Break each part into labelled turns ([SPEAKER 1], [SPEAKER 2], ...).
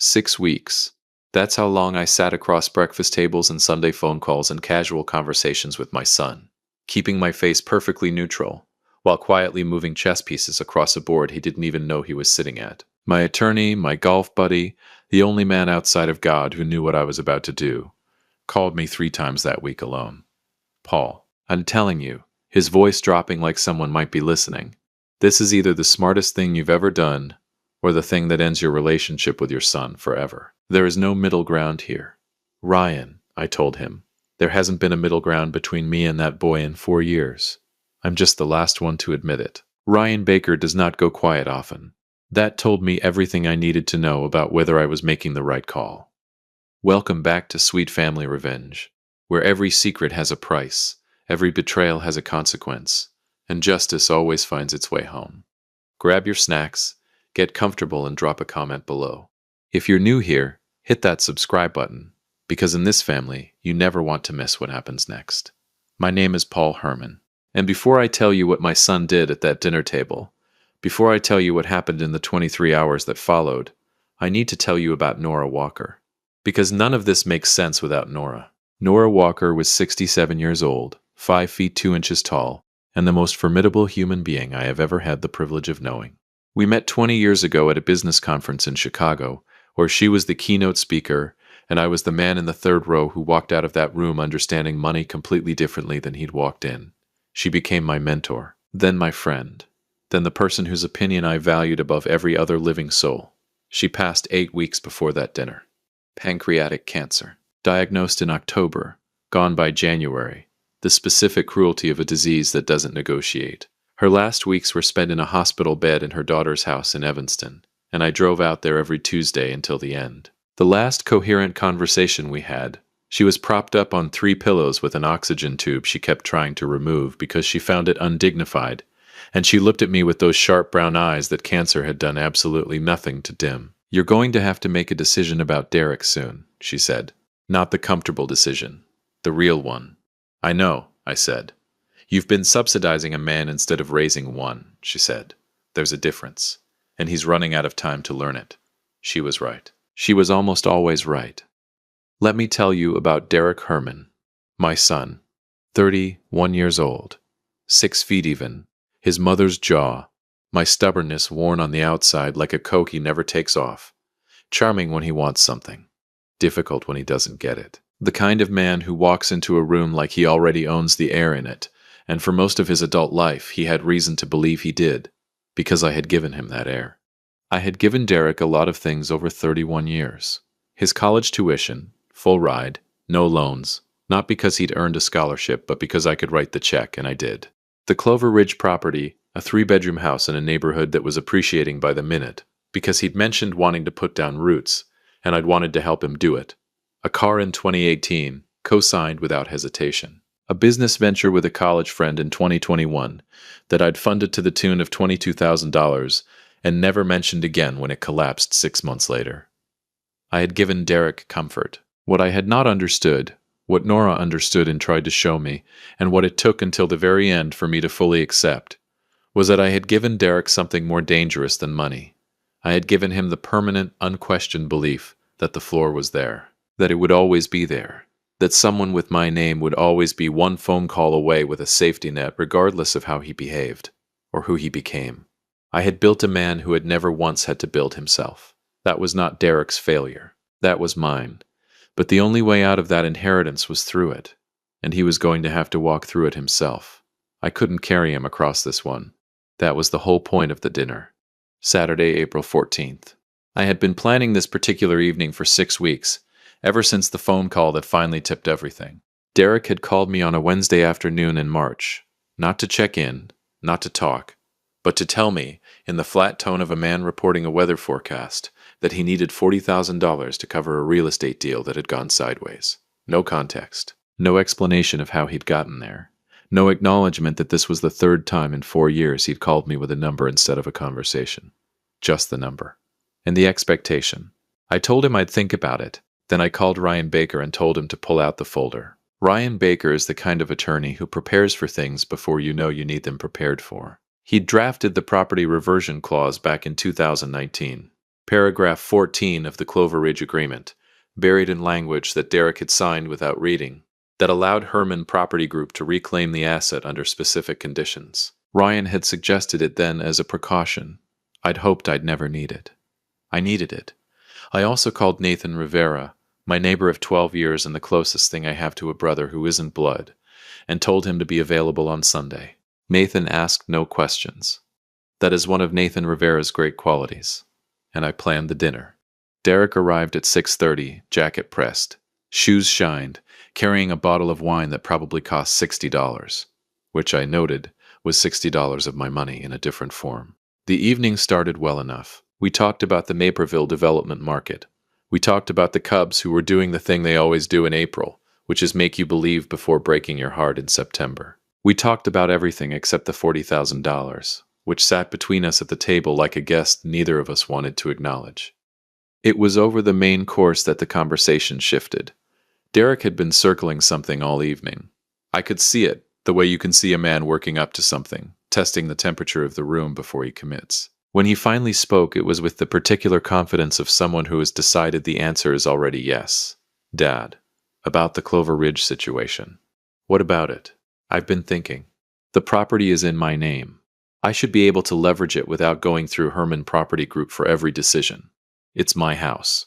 [SPEAKER 1] 6 weeks. That's how long I sat across breakfast tables and Sunday phone calls and casual conversations with my son, keeping my face perfectly neutral, while quietly moving chess pieces across a board he didn't even know he was sitting at. My attorney, my golf buddy, the only man outside of God who knew what I was about to do, called me 3 times that week alone. Paul, I'm telling you, his voice dropping like someone might be listening. This is either the smartest thing you've ever done, or the thing that ends your relationship with your son forever. There is no middle ground here. Ryan, I told him, there hasn't been a middle ground between me and that boy in 4 years. I'm just the last one to admit it. Ryan Baker does not go quiet often. That told me everything I needed to know about whether I was making the right call. Welcome back to Sweet Family Revenge, where every secret has a price, every betrayal has a consequence, and justice always finds its way home. Grab your snacks, get comfortable, and drop a comment below. If you're new here, hit that subscribe button, because in this family, you never want to miss what happens next. My name is Paul Herman, and before I tell you what my son did at that dinner table, before I tell you what happened in the 23 hours that followed, I need to tell you about Nora Walker. Because none of this makes sense without Nora. Nora Walker was 67 years old, 5 feet 2 inches tall, and the most formidable human being I have ever had the privilege of knowing. We met 20 years ago at a business conference in Chicago, where she was the keynote speaker, and I was the man in the third row who walked out of that room understanding money completely differently than he'd walked in. She became my mentor, then my friend, then the person whose opinion I valued above every other living soul. She passed 8 weeks before that dinner. Pancreatic cancer. Diagnosed in October, gone by January. The specific cruelty of a disease that doesn't negotiate. Her last weeks were spent in a hospital bed in her daughter's house in Evanston, and I drove out there every Tuesday until the end. The last coherent conversation we had, she was propped up on 3 pillows with an oxygen tube she kept trying to remove because she found it undignified, and she looked at me with those sharp brown eyes that cancer had done absolutely nothing to dim. You're going to have to make a decision about Derek soon, she said. Not the comfortable decision. The real one. I know, I said. You've been subsidizing a man instead of raising one, she said. There's a difference. And he's running out of time to learn it. She was right. She was almost always right. Let me tell you about Derek Herman, my son. 31 years old. 6 feet even. His mother's jaw. My stubbornness worn on the outside like a coat he never takes off. Charming when he wants something. Difficult when he doesn't get it. The kind of man who walks into a room like he already owns the air in it, and for most of his adult life he had reason to believe he did, because I had given him that air. I had given Derek a lot of things over 31 years. His college tuition, full ride, no loans, not because he'd earned a scholarship, but because I could write the check, and I did. The Clover Ridge property, a 3-bedroom house in a neighborhood that was appreciating by the minute, because he'd mentioned wanting to put down roots, and I'd wanted to help him do it. A car in 2018, co-signed without hesitation. A business venture with a college friend in 2021 that I'd funded to the tune of $22,000 and never mentioned again when it collapsed 6 months later. I had given Derek comfort. What I had not understood, what Nora understood and tried to show me, and what it took until the very end for me to fully accept, was that I had given Derek something more dangerous than money. I had given him the permanent, unquestioned belief that the floor was there, that it would always be there, that someone with my name would always be one phone call away with a safety net regardless of how he behaved, or who he became. I had built a man who had never once had to build himself. That was not Derek's failure. That was mine. But the only way out of that inheritance was through it, and he was going to have to walk through it himself. I couldn't carry him across this one. That was the whole point of the dinner. Saturday, April 14th. I had been planning this particular evening for 6 weeks, ever since the phone call that finally tipped everything. Derek had called me on a Wednesday afternoon in March, not to check in, not to talk, but to tell me, in the flat tone of a man reporting a weather forecast, that he needed $40,000 to cover a real estate deal that had gone sideways. No context. No explanation of how he'd gotten there. No acknowledgement that this was the 3rd time in 4 years he'd called me with a number instead of a conversation. Just the number. And the expectation. I told him I'd think about it. Then I called Ryan Baker and told him to pull out the folder. Ryan Baker is the kind of attorney who prepares for things before you know you need them prepared for. He'd drafted the property reversion clause back in 2019. Paragraph 14 of the Clover Ridge Agreement, buried in language that Derek had signed without reading, that allowed Herman Property Group to reclaim the asset under specific conditions. Ryan had suggested it then as a precaution. I'd hoped I'd never need it. I needed it. I also called Nathan Rivera, my neighbor of 12 years and the closest thing I have to a brother who isn't blood, and told him to be available on Sunday. Nathan asked no questions. That is one of Nathan Rivera's great qualities. And I planned the dinner. Derek arrived at 6:30, jacket pressed, shoes shined, carrying a bottle of wine that probably cost $60, which I noted was $60 of my money in a different form. The evening started well enough. We talked about the Naperville development market. We talked about the Cubs who were doing the thing they always do in April, which is make you believe before breaking your heart in September. We talked about everything except the $40,000, which sat between us at the table like a guest neither of us wanted to acknowledge. It was over the main course that the conversation shifted. Derek had been circling something all evening. I could see it, the way you can see a man working up to something, testing the temperature of the room before he commits. When he finally spoke, it was with the particular confidence of someone who has decided the answer is already yes. Dad, about the Clover Ridge situation. What about it? I've been thinking. The property is in my name. I should be able to leverage it without going through Herman Property Group for every decision. It's my house.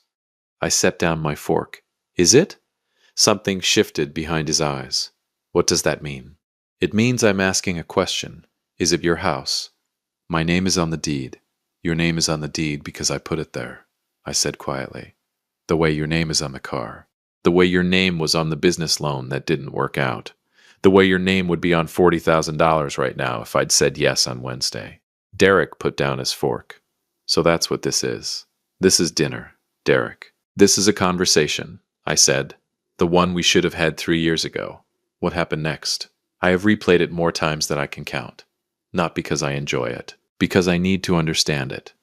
[SPEAKER 1] I set down my fork. Is it? Something shifted behind his eyes. What does that mean? It means I'm asking a question. Is it your house? My name is on the deed. Your name is on the deed because I put it there, I said quietly. The way your name is on the car. The way your name was on the business loan that didn't work out. The way your name would be on $40,000 right now if I'd said yes on Wednesday. Derek put down his fork. So that's what this is. This is dinner, Derek. This is a conversation, I said. The one we should have had 3 years ago. What happened next? I have replayed it more times than I can count. Not because I enjoy it. Because I need to understand it.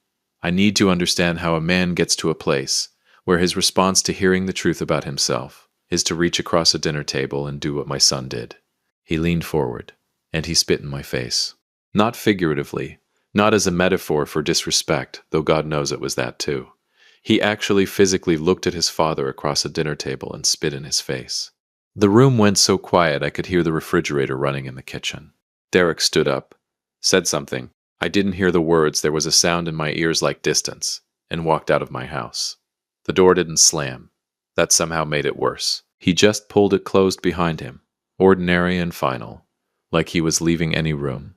[SPEAKER 1] I need to understand how a man gets to a place where his response to hearing the truth about himself is to reach across a dinner table and do what my son did. He leaned forward, and he spit in my face. Not figuratively, not as a metaphor for disrespect, though God knows it was that too. He actually physically looked at his father across a dinner table and spit in his face. The room went so quiet I could hear the refrigerator running in the kitchen. Derek stood up, said something. I didn't hear the words, there was a sound in my ears like distance, and walked out of my house. The door didn't slam. That somehow made it worse. He just pulled it closed behind him, ordinary and final, like he was leaving any room.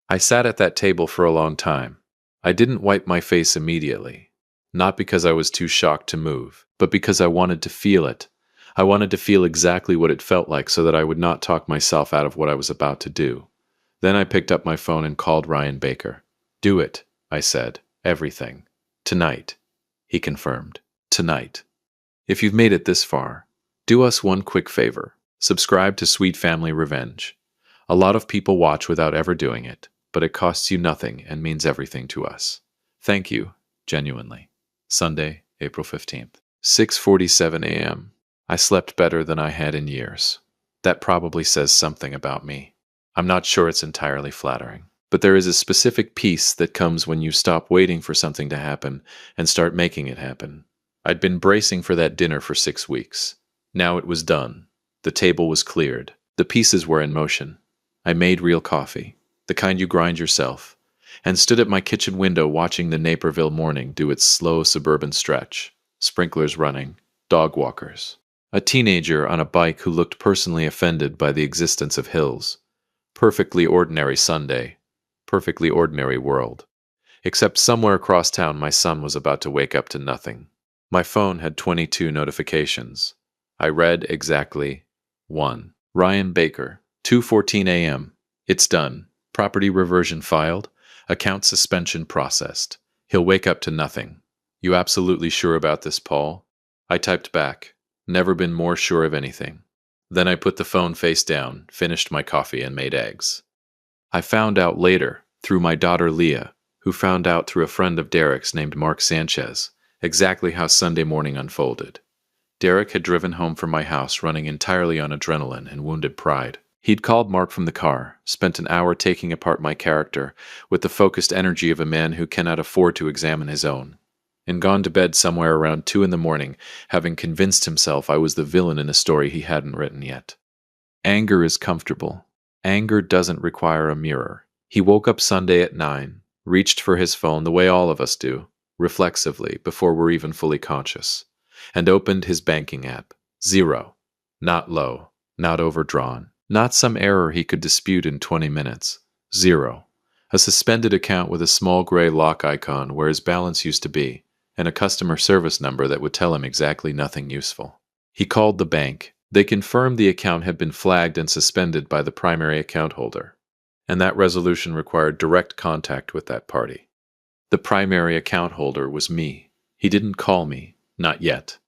[SPEAKER 1] I sat at that table for a long time. I didn't wipe my face immediately, not because I was too shocked to move, but because I wanted to feel it. I wanted to feel exactly what it felt like so that I would not talk myself out of what I was about to do. Then I picked up my phone and called Ryan Baker. Do it, I said. Everything. Tonight. He confirmed. Tonight. If you've made it this far, do us one quick favor. Subscribe to Sweet Family Revenge. A lot of people watch without ever doing it, but it costs you nothing and means everything to us. Thank you, genuinely. Sunday, April 15th. 6:47 a.m. I slept better than I had in years. That probably says something about me. I'm not sure it's entirely flattering, but there is a specific peace that comes when you stop waiting for something to happen and start making it happen. I'd been bracing for that dinner for 6 weeks. Now it was done. The table was cleared. The pieces were in motion. I made real coffee, the kind you grind yourself, and stood at my kitchen window watching the Naperville morning do its slow suburban stretch, sprinklers running, dog walkers. A teenager on a bike who looked personally offended by the existence of hills. Perfectly ordinary Sunday. Perfectly ordinary world. Except somewhere across town my son was about to wake up to nothing. My phone had 22 notifications. I read exactly 1. Ryan Baker, 2:14 a.m. It's done. Property reversion filed. Account suspension processed. He'll wake up to nothing. You absolutely sure about this, Paul? I typed back. Never been more sure of anything. Then I put the phone face down, finished my coffee, and made eggs. I found out later, through my daughter Leah, who found out through a friend of Derek's named Mark Sanchez, exactly how Sunday morning unfolded. Derek had driven home from my house running entirely on adrenaline and wounded pride. He'd called Mark from the car, spent an hour taking apart my character with the focused energy of a man who cannot afford to examine his own. and gone to bed somewhere around 2 in the morning, having convinced himself I was the villain in a story he hadn't written yet. Anger is comfortable. Anger doesn't require a mirror. He woke up Sunday at 9, reached for his phone the way all of us do, reflexively, before we're even fully conscious, and opened his banking app. 0. Not low, not overdrawn, not some error he could dispute in 20 minutes. 0. A suspended account with a small gray lock icon where his balance used to be, and a customer service number that would tell him exactly nothing useful. He called the bank. They confirmed the account had been flagged and suspended by the primary account holder, and that resolution required direct contact with that party. The primary account holder was me. He didn't call me, not yet.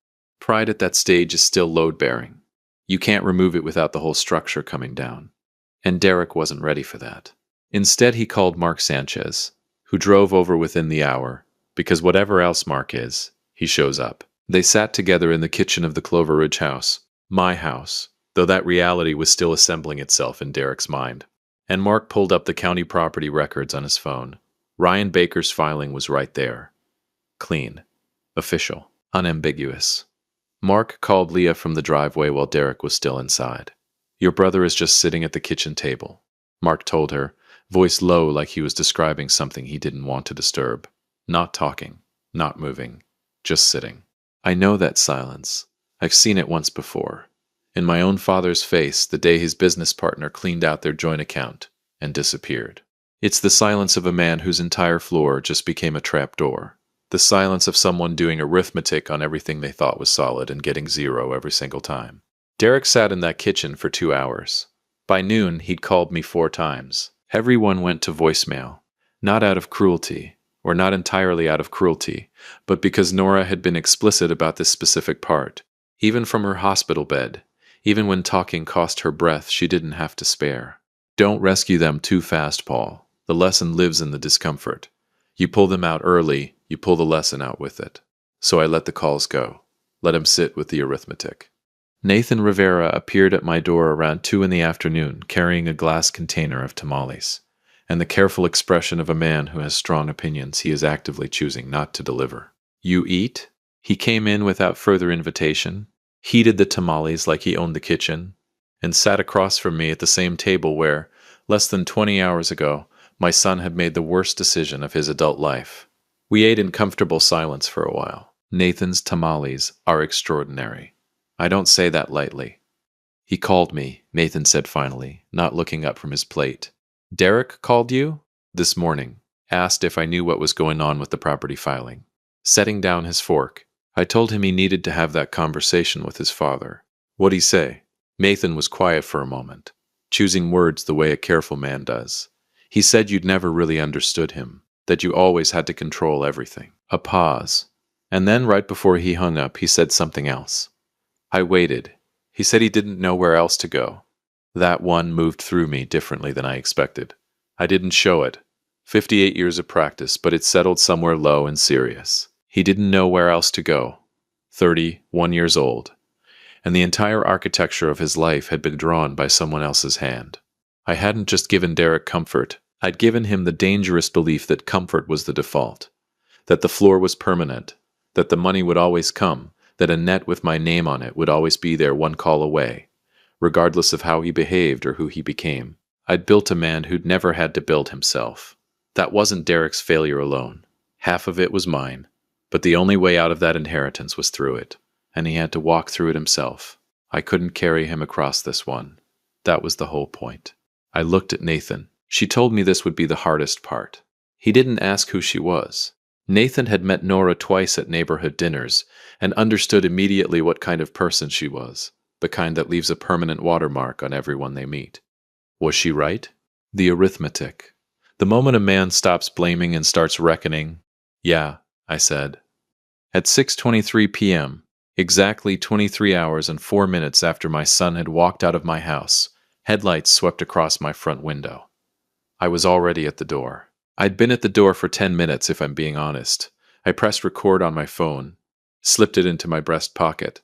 [SPEAKER 1] Pride at that stage is still load-bearing. You can't remove it without the whole structure coming down. And Derek wasn't ready for that. Instead, he called Mark Sanchez, who drove over within the hour, because whatever else Mark is, he shows up. They sat together in the kitchen of the Clover Ridge house, my house, though that reality was still assembling itself in Derek's mind. And Mark pulled up the county property records on his phone. Ryan Baker's filing was right there. Clean. Official. Unambiguous. Mark called Leah from the driveway while Derek was still inside. Your brother is just sitting at the kitchen table, Mark told her, voice low like he was describing something he didn't want to disturb. Not talking, not moving, just sitting. I know that silence. I've seen it once before. In my own father's face the day his business partner cleaned out their joint account and disappeared. It's the silence of a man whose entire floor just became a trapdoor. The silence of someone doing arithmetic on everything they thought was solid and getting 0 every single time. Derek sat in that kitchen for 2 hours. By noon, he'd called me 4 times. Everyone went to voicemail. Not out of cruelty, or not entirely out of cruelty, but because Nora had been explicit about this specific part. Even from her hospital bed, even when talking cost her breath she didn't have to spare. Don't rescue them too fast, Paul. The lesson lives in the discomfort. You pull them out early, you pull the lesson out with it. So I let the calls go. Let him sit with the arithmetic. Nathan Rivera appeared at my door around 2 in the afternoon, carrying a glass container of tamales, and the careful expression of a man who has strong opinions he is actively choosing not to deliver. You eat? He came in without further invitation, heated the tamales like he owned the kitchen, and sat across from me at the same table where, less than 20 hours ago, my son had made the worst decision of his adult life. We ate in comfortable silence for a while. Nathan's tamales are extraordinary. I don't say that lightly. He called me, Nathan said finally, not looking up from his plate. Derek called you? This morning. Asked if I knew what was going on with the property filing. Setting down his fork, I told him he needed to have that conversation with his father. What'd he say? Nathan was quiet for a moment, choosing words the way a careful man does. He said you'd never really understood him, that you always had to control everything. A pause. And then right before he hung up, he said something else. I waited. He said he didn't know where else to go. That one moved through me differently than I expected. I didn't show it. 58 years of practice, but it settled somewhere low and serious. He didn't know where else to go. 31 years old. And the entire architecture of his life had been drawn by someone else's hand. I hadn't just given Derek comfort. I'd given him the dangerous belief that comfort was the default. That the floor was permanent. That the money would always come. That a net with my name on it would always be there one call away, regardless of how he behaved or who he became. I'd built a man who'd never had to build himself. That wasn't Derek's failure alone. Half of it was mine, but the only way out of that inheritance was through it, and he had to walk through it himself. I couldn't carry him across this one. That was the whole point. I looked at Nathan. She told me this would be the hardest part. He didn't ask who she was. Nathan had met Nora twice at neighborhood dinners and understood immediately what kind of person she was, the kind that leaves a permanent watermark on everyone they meet. Was she right? The arithmetic. The moment a man stops blaming and starts reckoning. Yeah, I said. At 6:23 p.m., exactly 23 hours and 4 minutes after my son had walked out of my house, headlights swept across my front window. I was already at the door. I'd been at the door for 10 minutes, if I'm being honest. I pressed record on my phone, slipped it into my breast pocket,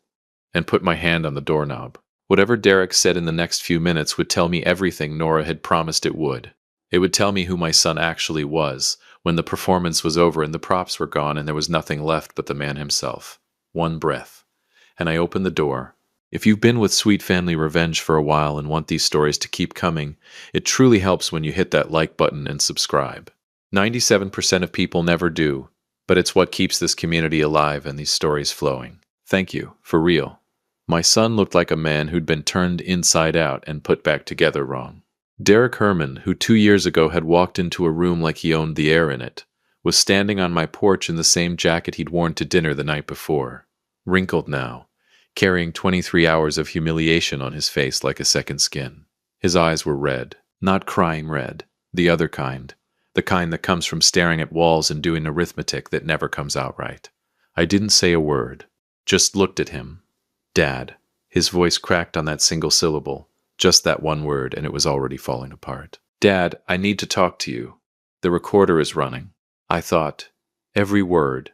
[SPEAKER 1] and put my hand on the doorknob. Whatever Derek said in the next few minutes would tell me everything Nora had promised it would. It would tell me who my son actually was, when the performance was over and the props were gone and there was nothing left but the man himself. One breath. And I opened the door. If you've been with Sweet Family Revenge for a while and want these stories to keep coming, it truly helps when you hit that like button and subscribe. 97% of people never do, but it's what keeps this community alive and these stories flowing. Thank you, for real. My son looked like a man who'd been turned inside out and put back together wrong. Derek Herman, who 2 years ago had walked into a room like he owned the air in it, was standing on my porch in the same jacket he'd worn to dinner the night before, wrinkled now, carrying 23 hours of humiliation on his face like a second skin. His eyes were red, not crime red, the other kind, the kind that comes from staring at walls and doing arithmetic that never comes out right. I didn't say a word, just looked at him. Dad. His voice cracked on that single syllable, just that one word, and it was already falling apart. Dad, I need to talk to you. The recorder is running. I thought, every word.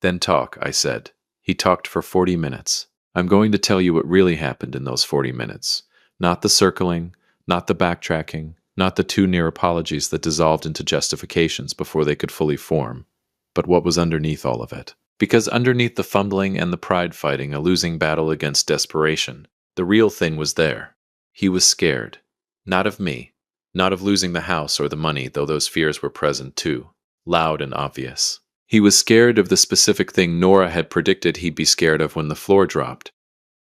[SPEAKER 1] Then talk, I said. He talked for 40 minutes. I'm going to tell you what really happened in those 40 minutes. Not the circling, not the backtracking, not the too near apologies that dissolved into justifications before they could fully form, but what was underneath all of it. Because underneath the fumbling and the pride fighting a losing battle against desperation, the real thing was there. He was scared. Not of me. Not of losing the house or the money, though those fears were present too, loud and obvious. He was scared of the specific thing Nora had predicted he'd be scared of when the floor dropped.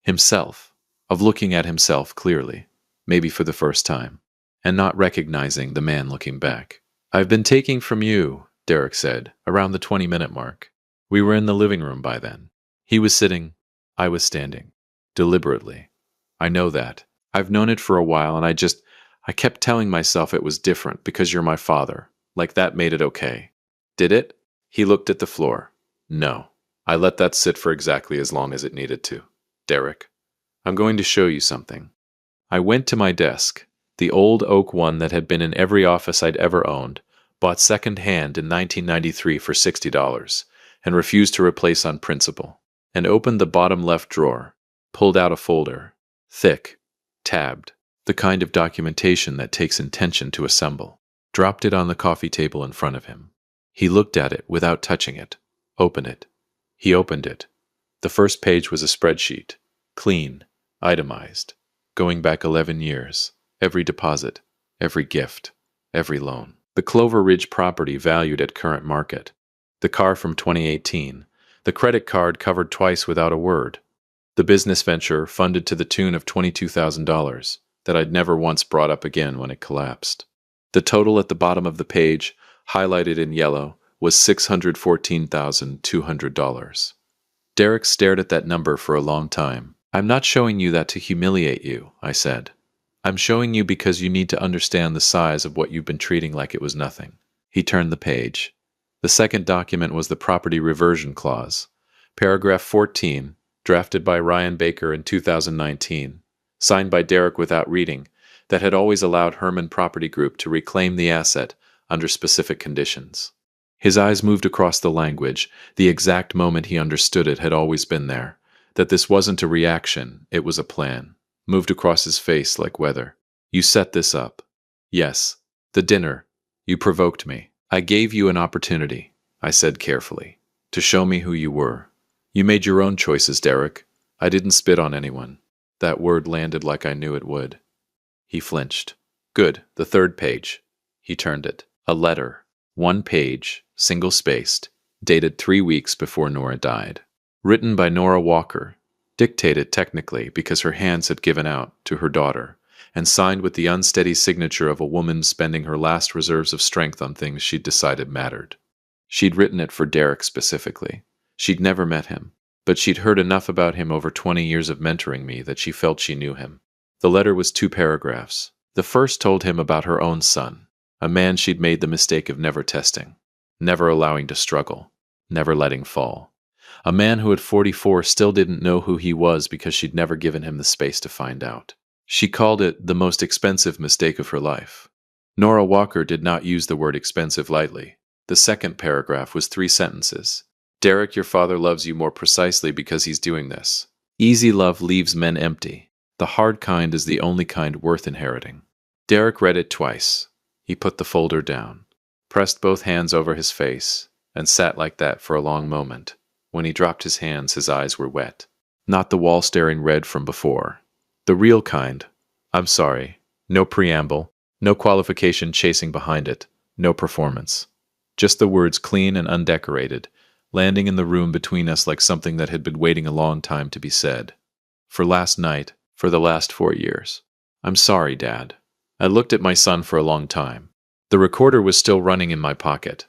[SPEAKER 1] Himself. Of looking at himself clearly, maybe for the first time, and not recognizing the man looking back. I've been taking from you, Derek said, around the 20-minute mark. We were in the living room by then. He was sitting, I was standing. Deliberately. I know that. I've known it for a while, and I kept telling myself it was different because you're my father. Like that made it okay. Did it? He looked at the floor. No. I let that sit for exactly as long as it needed to. Derek, I'm going to show you something. I went to my desk, the old oak one that had been in every office I'd ever owned, bought second-hand in 1993 for $60, and refused to replace on principle, and opened the bottom left drawer, pulled out a folder, thick, tabbed, the kind of documentation that takes intention to assemble, dropped it on the coffee table in front of him. He looked at it without touching it, opened it. He opened it. The first page was a spreadsheet, clean, itemized, going back 11 years, every deposit, every gift, every loan. The Clover Ridge property valued at current market, the car from 2018, the credit card covered twice without a word, the business venture funded to the tune of $22,000 that I'd never once brought up again when it collapsed. The total at the bottom of the page, highlighted in yellow, was $614,200. Derek stared at that number for a long time. I'm not showing you that to humiliate you, I said. I'm showing you because you need to understand the size of what you've been treating like it was nothing. He turned the page. The second document was the property reversion clause. Paragraph 14, drafted by Ryan Baker in 2019, signed by Derek without reading, that had always allowed Herman Property Group to reclaim the asset under specific conditions. His eyes moved across the language. The exact moment he understood it had always been there. That this wasn't a reaction, it was a plan. Moved across his face like weather. You set this up. Yes. The dinner. You provoked me. I gave you an opportunity, I said carefully, to show me who you were. You made your own choices, Derek. I didn't spit on anyone. That word landed like I knew it would. He flinched. Good. The third page. He turned it. A letter. 1 page, single-spaced, dated 3 weeks before Nora died. Written by Nora Walker, dictated technically because her hands had given out to her daughter, and signed with the unsteady signature of a woman spending her last reserves of strength on things she'd decided mattered. She'd written it for Derek specifically. She'd never met him, but she'd heard enough about him over 20 years of mentoring me that she felt she knew him. The letter was 2 paragraphs. The first told him about her own son, a man she'd made the mistake of never testing, never allowing to struggle, never letting fall. A man who at 44 still didn't know who he was because she'd never given him the space to find out. She called it the most expensive mistake of her life. Nora Walker did not use the word expensive lightly. The second paragraph was 3 sentences. Derek, your father loves you more precisely because he's doing this. Easy love leaves men empty. The hard kind is the only kind worth inheriting. Derek read it twice. He put the folder down. pressed both hands over his face, and sat like that for a long moment. When he dropped his hands, his eyes were wet. Not the wall-staring red from before. The real kind. I'm sorry. No preamble, no qualification chasing behind it, no performance. Just the words clean and undecorated, landing in the room between us like something that had been waiting a long time to be said. For last night, for the last 4 years. I'm sorry, Dad. I looked at my son for a long time. The recorder was still running in my pocket.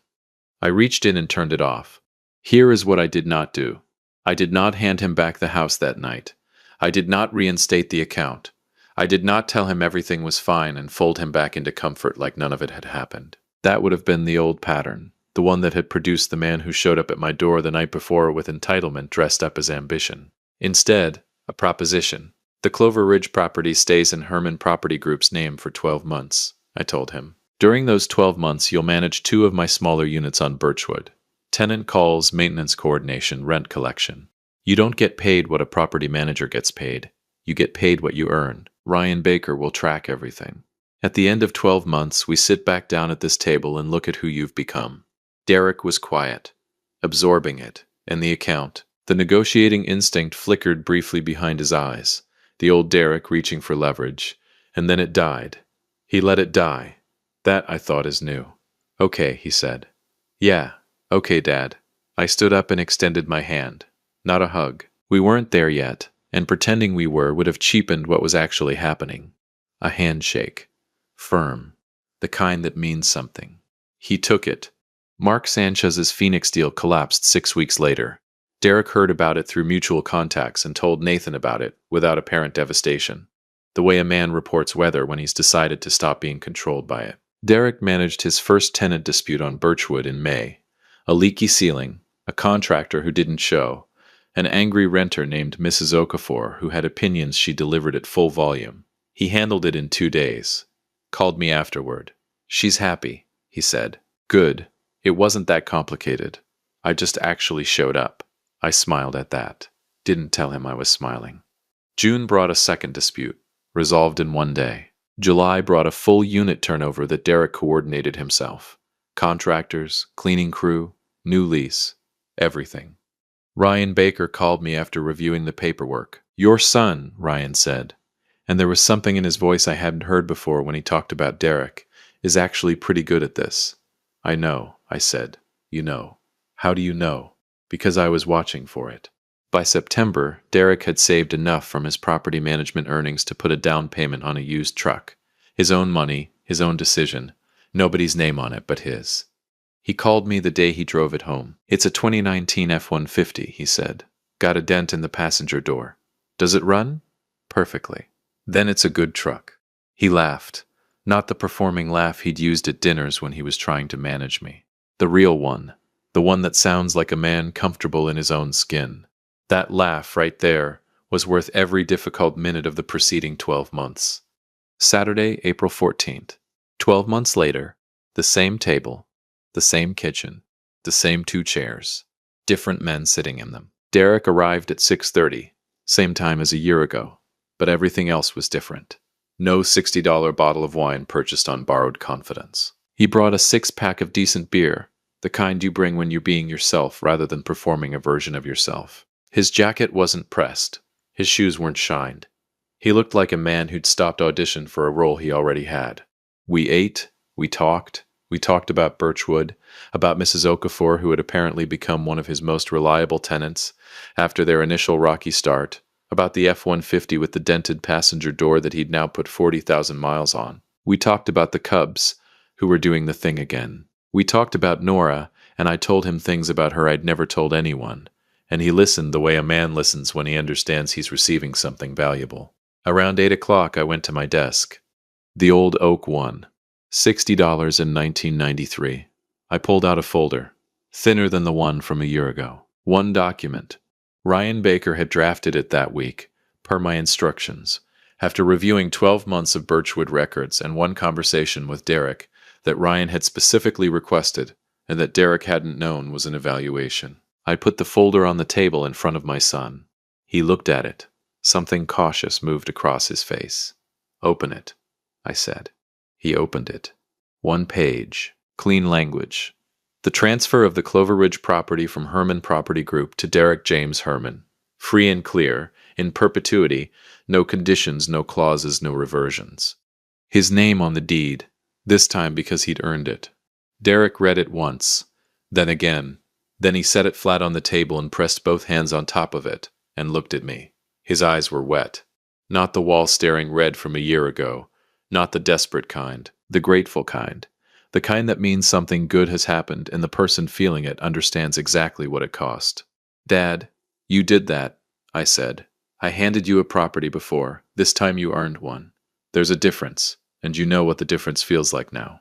[SPEAKER 1] I reached in and turned it off. Here is what I did not do. I did not hand him back the house that night. I did not reinstate the account. I did not tell him everything was fine and fold him back into comfort like none of it had happened. That would have been the old pattern, the one that had produced the man who showed up at my door the night before with entitlement dressed up as ambition. Instead, a proposition. The Clover Ridge property stays in Herman Property Group's name for 12 months, I told him. During those 12 months, you'll manage 2 of my smaller units on Birchwood. Tenant calls, maintenance coordination, rent collection. You don't get paid what a property manager gets paid. You get paid what you earn. Ryan Baker will track everything. At the end of 12 months, we sit back down at this table and look at who you've become. Derek was quiet, absorbing it, and the account. The negotiating instinct flickered briefly behind his eyes, the old Derek reaching for leverage, and then it died. He let it die. That, I thought, is new. Okay, he said. Yeah, okay, Dad. I stood up and extended my hand. Not a hug. We weren't there yet, and pretending we were would have cheapened what was actually happening. A handshake. Firm. The kind that means something. He took it. Mark Sanchez's Phoenix deal collapsed 6 weeks later. Derek heard about it through mutual contacts and told Nathan about it, without apparent devastation. The way a man reports weather when he's decided to stop being controlled by it. Derek managed his first tenant dispute on Birchwood in May. A leaky ceiling, a contractor who didn't show, an angry renter named Mrs. Okafor who had opinions she delivered at full volume. He handled it in 2 days. Called me afterward. She's happy, he said. Good. It wasn't that complicated. I just actually showed up. I smiled at that. Didn't tell him I was smiling. June brought a second dispute, resolved in 1 day. July brought a full unit turnover that Derek coordinated himself. Contractors, cleaning crew, new lease, everything. Ryan Baker called me after reviewing the paperwork. Your son, Ryan said, and there was something in his voice I hadn't heard before when he talked about Derek, is actually pretty good at this. I know, I said. You know. How do you know? Because I was watching for it. By September, Derek had saved enough from his property management earnings to put a down payment on a used truck. His own money, his own decision. Nobody's name on it but his. He called me the day he drove it home. It's a 2019 F-150, he said. Got a dent in the passenger door. Does it run? Perfectly. Then it's a good truck. He laughed. Not the performing laugh he'd used at dinners when he was trying to manage me. The real one. The one that sounds like a man comfortable in his own skin. That laugh right there was worth every difficult minute of the preceding 12 months. Saturday, April 14th. 12 months later, the same table, the same kitchen, the same 2 chairs, different men sitting in them. Derek arrived at 6:30, same time as a year ago, but everything else was different. No $60 bottle of wine purchased on borrowed confidence. He brought a 6-pack of decent beer, the kind you bring when you're being yourself rather than performing a version of yourself. His jacket wasn't pressed. His shoes weren't shined. He looked like a man who'd stopped audition for a role he already had. We ate, we talked about Birchwood, about Mrs. Okafor who had apparently become one of his most reliable tenants after their initial rocky start, about the F-150 with the dented passenger door that he'd now put 40,000 miles on. We talked about the Cubs, who were doing the thing again. We talked about Nora, and I told him things about her I'd never told anyone. And he listened the way a man listens when he understands he's receiving something valuable. Around 8 o'clock, I went to my desk. The old oak one. $60 in 1993. I pulled out a folder, thinner than the one from a year ago. One document. Ryan Baker had drafted it that week, per my instructions, after reviewing 12 months of Birchwood records and one conversation with Derek that Ryan had specifically requested and that Derek hadn't known was an evaluation. I put the folder on the table in front of my son. He looked at it. Something cautious moved across his face. Open it, I said. He opened it. 1 page. Clean language. The transfer of the Clover Ridge property from Herman Property Group to Derek James Herman. Free and clear, in perpetuity, no conditions, no clauses, no reversions. His name on the deed, this time because he'd earned it. Derek read it once, then again. Then he set it flat on the table and pressed both hands on top of it, and looked at me. His eyes were wet. Not the wall staring red from a year ago. Not the desperate kind. The grateful kind. The kind that means something good has happened and the person feeling it understands exactly what it cost. Dad, you did that, I said. I handed you a property before. This time you earned one. There's a difference, and you know what the difference feels like now.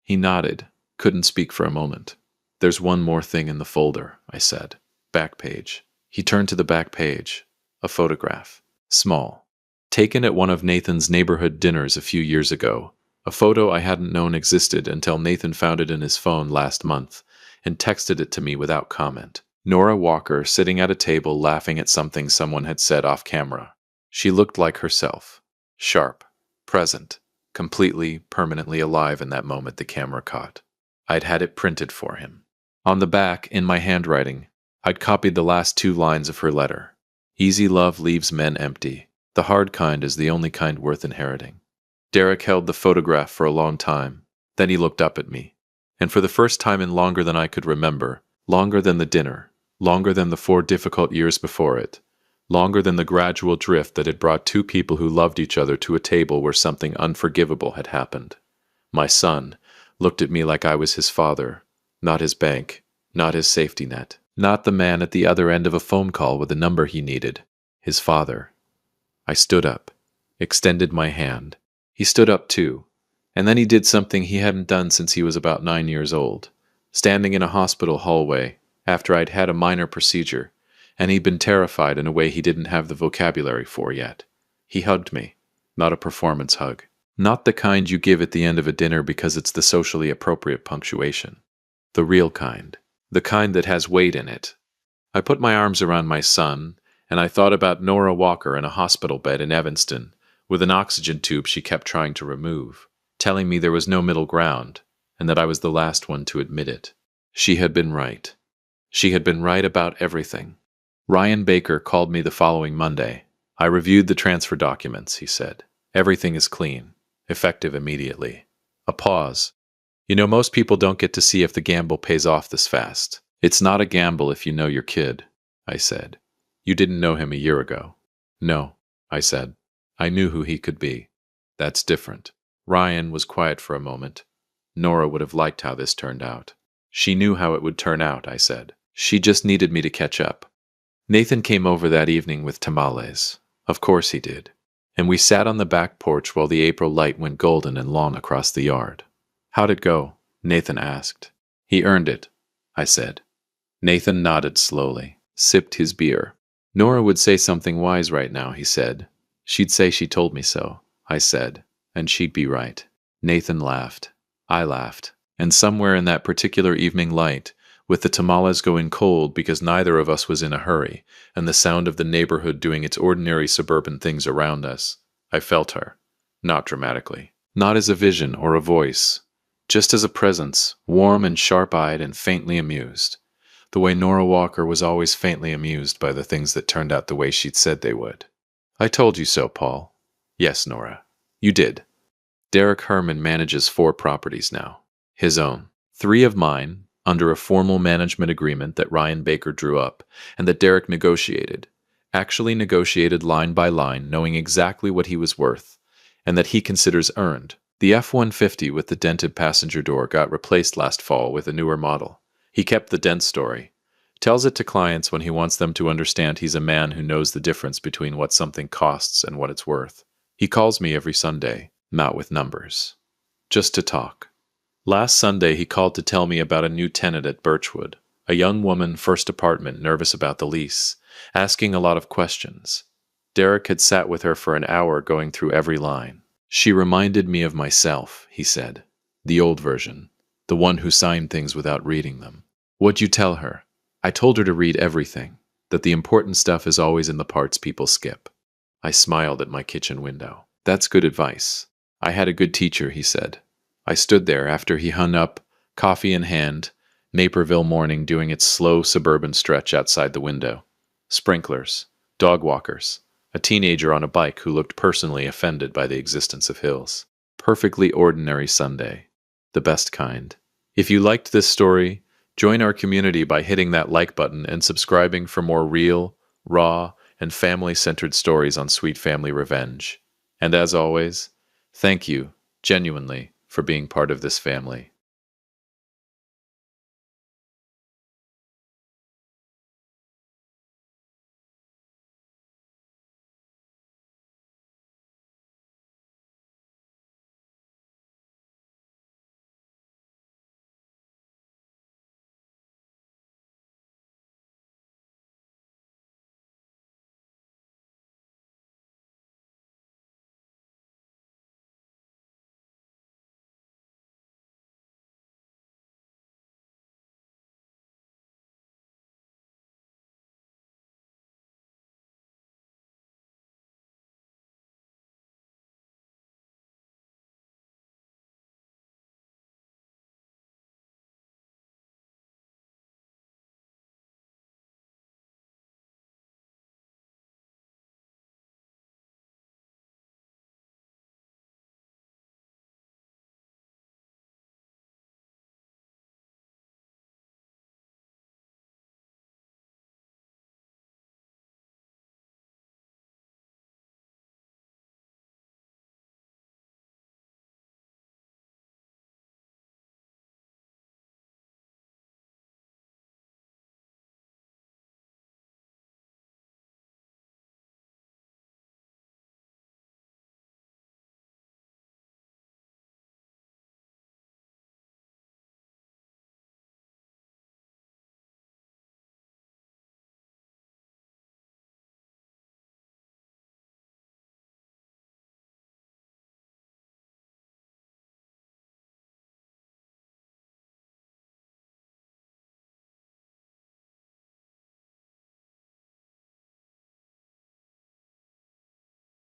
[SPEAKER 1] He nodded, couldn't speak for a moment. There's one more thing in the folder, I said. Back page. He turned to the back page. A photograph. Small. Taken at one of Nathan's neighborhood dinners a few years ago. A photo I hadn't known existed until Nathan found it in his phone last month and texted it to me without comment. Nora Walker sitting at a table laughing at something someone had said off camera. She looked like herself. Sharp. Present. Completely, permanently alive in that moment the camera caught. I'd had it printed for him. On the back, in my handwriting, I'd copied the last 2 lines of her letter. Easy love leaves men empty. The hard kind is the only kind worth inheriting. Derek held the photograph for a long time. Then he looked up at me. And for the first time in longer than I could remember, longer than the dinner, longer than the 4 difficult years before it, longer than the gradual drift that had brought 2 people who loved each other to a table where something unforgivable had happened. My son looked at me like I was his father, not his bank, not his safety net, not the man at the other end of a phone call with the number he needed, his father. I stood up, extended my hand. He stood up too, and then he did something he hadn't done since he was about 9 years old, standing in a hospital hallway after I'd had a minor procedure, and he'd been terrified in a way he didn't have the vocabulary for yet. He hugged me, not a performance hug, not the kind you give at the end of a dinner because it's the socially appropriate punctuation. The real kind, the kind that has weight in it. I put my arms around my son, and I thought about Nora Walker in a hospital bed in Evanston, with an oxygen tube she kept trying to remove, telling me there was no middle ground, and that I was the last one to admit it. She had been right. She had been right about everything. Ryan Baker called me the following Monday. I reviewed the transfer documents, he said. Everything is clean, effective immediately. A pause. You know, most people don't get to see if the gamble pays off this fast. It's not a gamble if you know your kid, I said. You didn't know him a year ago. No, I said. I knew who he could be. That's different. Ryan was quiet for a moment. Nora would have liked how this turned out. She knew how it would turn out, I said. She just needed me to catch up. Nathan came over that evening with tamales. Of course he did. And we sat on the back porch while the April light went golden and long across the yard. How'd it go? Nathan asked. He earned it, I said. Nathan nodded slowly, sipped his beer. Nora would say something wise right now, he said. She'd say she told me so, I said, and she'd be right. Nathan laughed. I laughed. And somewhere in that particular evening light, with the tamales going cold because neither of us was in a hurry, and the sound of the neighborhood doing its ordinary suburban things around us, I felt her. Not dramatically. Not as a vision or a voice. Just as a presence, warm and sharp-eyed and faintly amused. The way Nora Walker was always faintly amused by the things that turned out the way she'd said they would. I told you so, Paul. Yes, Nora. You did. Derek Herman manages 4 properties now. His own. 3 of mine, under a formal management agreement that Ryan Baker drew up, and that Derek negotiated. Actually negotiated line by line, knowing exactly what he was worth, and that he considers earned. The F-150 with the dented passenger door got replaced last fall with a newer model. He kept the dent story. Tells it to clients when he wants them to understand he's a man who knows the difference between what something costs and what it's worth. He calls me every Sunday, not with numbers. Just to talk. Last Sunday he called to tell me about a new tenant at Birchwood, a young woman, first apartment, nervous about the lease, asking a lot of questions. Derek had sat with her for an hour going through every line. She reminded me of myself, he said. The old version. The one who signed things without reading them. What'd you tell her? I told her to read everything, that the important stuff is always in the parts people skip. I smiled at my kitchen window. That's good advice. I had a good teacher, he said. I stood there after he hung up, Coffee in hand, Naperville morning doing its slow suburban stretch outside the window. Sprinklers, dog walkers, a teenager on a bike who looked personally offended by the existence of hills. Perfectly ordinary Sunday. The best kind. If you liked this story, join our community by hitting that like button and subscribing for more real, raw, and family-centered stories on Sweet Family Revenge. And as always, thank you, genuinely, for being part of this family.